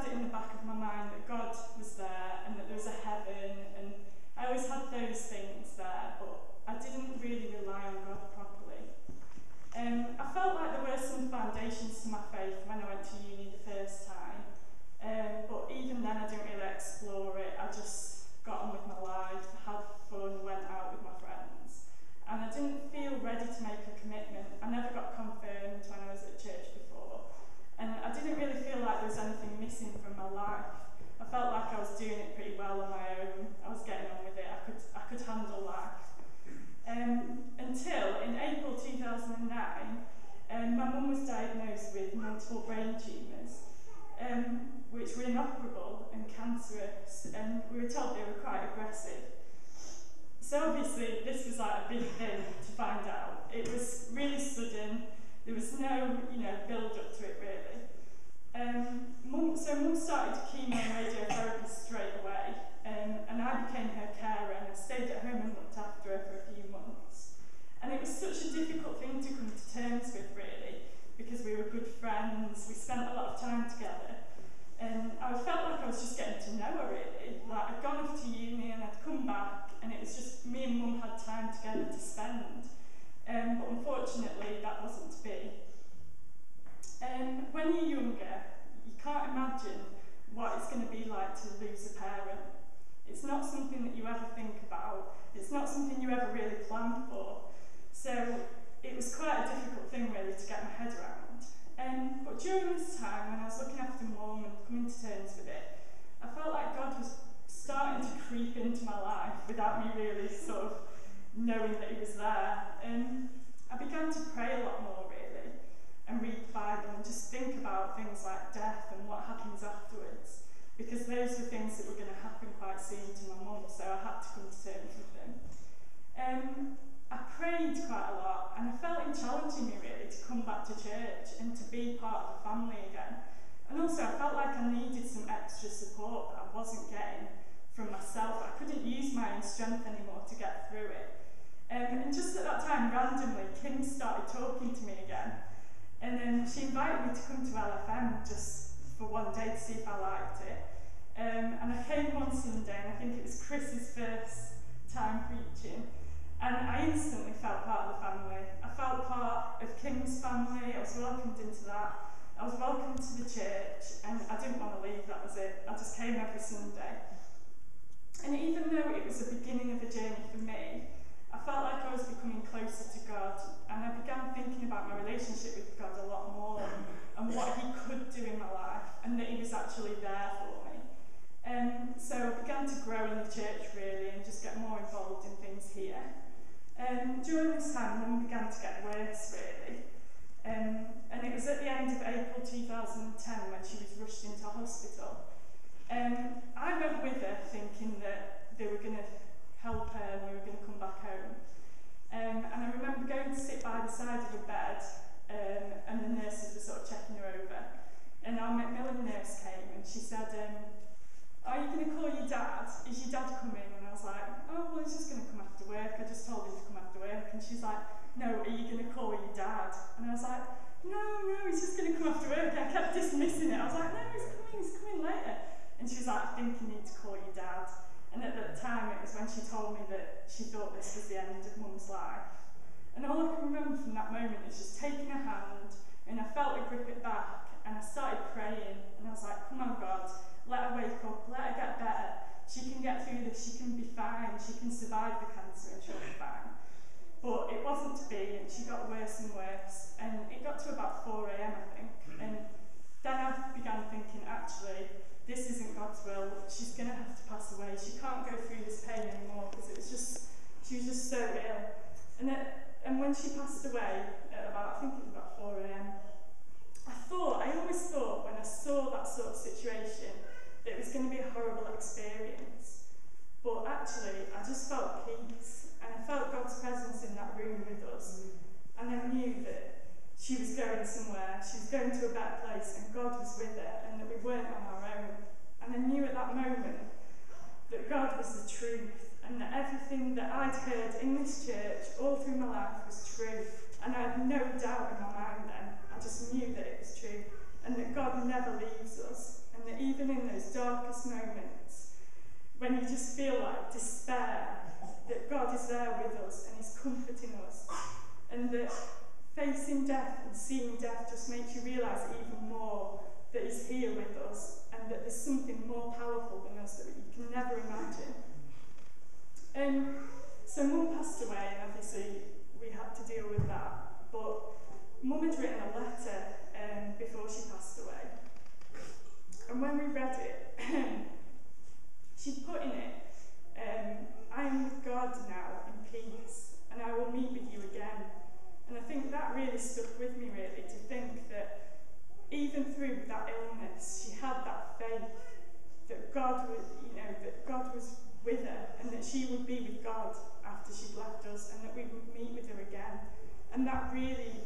had it in the back of my mind that God was there and that there was a heaven, and I always had those things there, but I didn't really rely on God properly. I felt like there were some foundations to my faith when I went to uni the first time, but even then I didn't really explore it. I just got on with my life, had fun, went out with my friends, and I didn't feel ready to make a commitment. I never got confirmed when I was at church before, and I didn't really feel like there was anything missing from my life. I felt like I was doing it pretty well on my own. I was getting on with it. I could handle life. Until in April 2009, my mum was diagnosed with multiple brain tumours, which were inoperable and cancerous, and we were told they were quite aggressive. So obviously this was like a big thing to find out. It was really sudden. There was no, build up to it really. Mum started chemo and radiotherapy straight away, and I became her carer, and I stayed at home and looked after her for a few months. And it was such a difficult thing to come to terms with really, because we were good friends, we spent a lot of time together, and I felt like I was just getting to know her really. Like I'd gone off to uni and I'd come back, and it was just me and Mum had time together to spend. But unfortunately that wasn't to be. When you're younger, you can't imagine what it's going to be like to lose a parent. It's not something that you ever think about. It's not something you ever really plan for. So it was quite a difficult thing really to get my head around. But during this time, when I was looking after Mum and coming to terms with it, I felt like God was starting to creep into my life without me really sort of knowing that He was there. I began to pray a lot more really, and read the Bible and just think about things like death and what happens afterwards, because those were things that were going to happen quite soon to my mum, so I had to come to terms with them. I prayed quite a lot, and I felt it challenging me really to come back to church and to be part of the family again. And also I felt like I needed some extra support that I wasn't getting from myself. I couldn't use my own strength anymore to get through it. And just at that time, randomly, Kim started talking to me again. And then she invited me to come to LFM just for one day to see if I liked it. And I came one Sunday, and I think it was Chris's first time preaching. And I instantly felt part of the family. I felt part of Kim's family. I was welcomed into that. I was welcomed to the church, and I didn't want to leave, that was it. I just came every Sunday. And even though it was the beginning of a journey for me, I felt like I was becoming closer to God, and I began thinking about my relationship with God a lot more, and what He could do in my life, and that He was actually there for me. So I began to grow in the church really, and just get more involved in things here. During this time, Mum began to get worse really, and it was at the end of April 2010 when she was rushed into hospital. I went with her thinking that they were going to help her and we were going to come back home. And I remember going to sit by the side of her bed, and the nurses were sort of checking her over. And our Macmillan nurse came and she said, "Are you going to call your dad? Is your dad coming?" And I was like, "Oh, well, he's just going to come after work. I just told him to come after work." And she's like, "No, are you going to call your dad?" And I was like, no, he's just going to come after work. I kept dismissing it. I was like, "No, he's coming later." And she was like, "I think you need to call your dad." And at that time, it was when she told me that she thought this was the end of Mum's life. And all I can remember from that moment is just taking her hand, and I felt her grip it back, and I started praying, and I was like, "Come on, God, let her wake up, let her get better. She can get through this, she can be fine, she can survive the cancer and she'll be fine." But it wasn't to be, and she got worse and worse, and it got to about 4 a.m. I think, and then I began thinking, actually, this isn't God's will. She's going to have to pass away. She can't go through this pain anymore, because she was just so ill. And when she passed away at about, I think it was about 4 a.m, I always thought when I saw that sort of situation that it was going to be a horrible experience. But actually, I just felt peace, and I felt God's presence in that room with us. And I knew that she was going somewhere, she was going to a better place, and God was with her, and that we weren't on our own. And I knew at that moment that God was the truth, and that everything that I'd heard in this church all through my life was true. And I had no doubt in my mind then. I just knew that it was true, and that God never leaves us, and that even darkest moments, when you just feel like despair, that God is there with us and He's comforting us, and that facing death and seeing death just makes you realise even more that He's here with us, and that there's something more powerful than us that you can never imagine. So Mum passed away, and obviously we had to deal with that, but Mum had written a letter before she passed away, and when we read it, she'd put in it, I am with God now in peace, and I will meet with you again. And I think that really stuck with me, really, to think that even through that illness, she had that faith that God was, that God was with her, and that she would be with God after she'd left us, and that we would meet with her again. And that really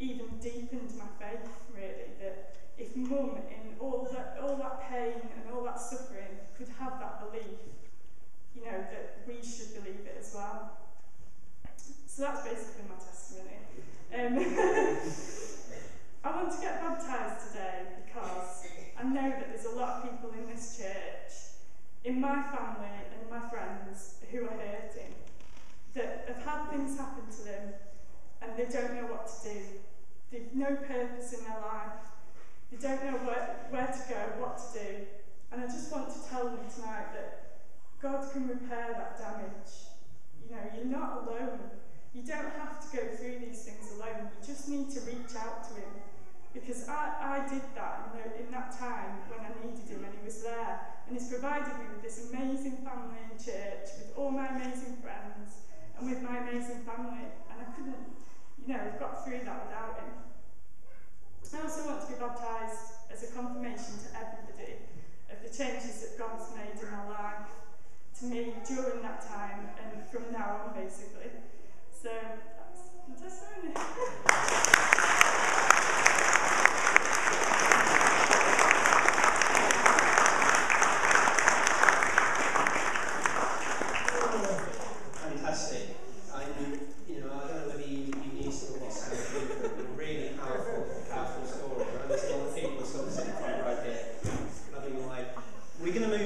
even deepened my faith, really, that if Mum, in all that pain and all that suffering, could have that belief, that we should believe it as well. So that's basically my testimony. I want to get baptised today because I know that there's a lot of people in this church, in my family and my friends, who are hurting, that have had things happen to them and they don't know what to do. They've no purpose in their life. They don't know where to go, what to do. And I just want to tell them tonight that God can repair that damage. You're not alone. You don't have to go through these things alone. You just need to reach out to Him. Because I did that in that time when I needed Him, and He was there. And He's provided me with this amazing family in church, with all my amazing friends, and with my amazing family. And I couldn't, have got through that without Him. I also want to be baptised as a confirmation to everybody of the changes that God's made in my life, to me during that time, and from now on, basically. So that's my testimony. Fantastic. I don't know whether you need to or sound but really powerful story. Right? There's a lot of people sort of sitting right here, loving life. We're going to move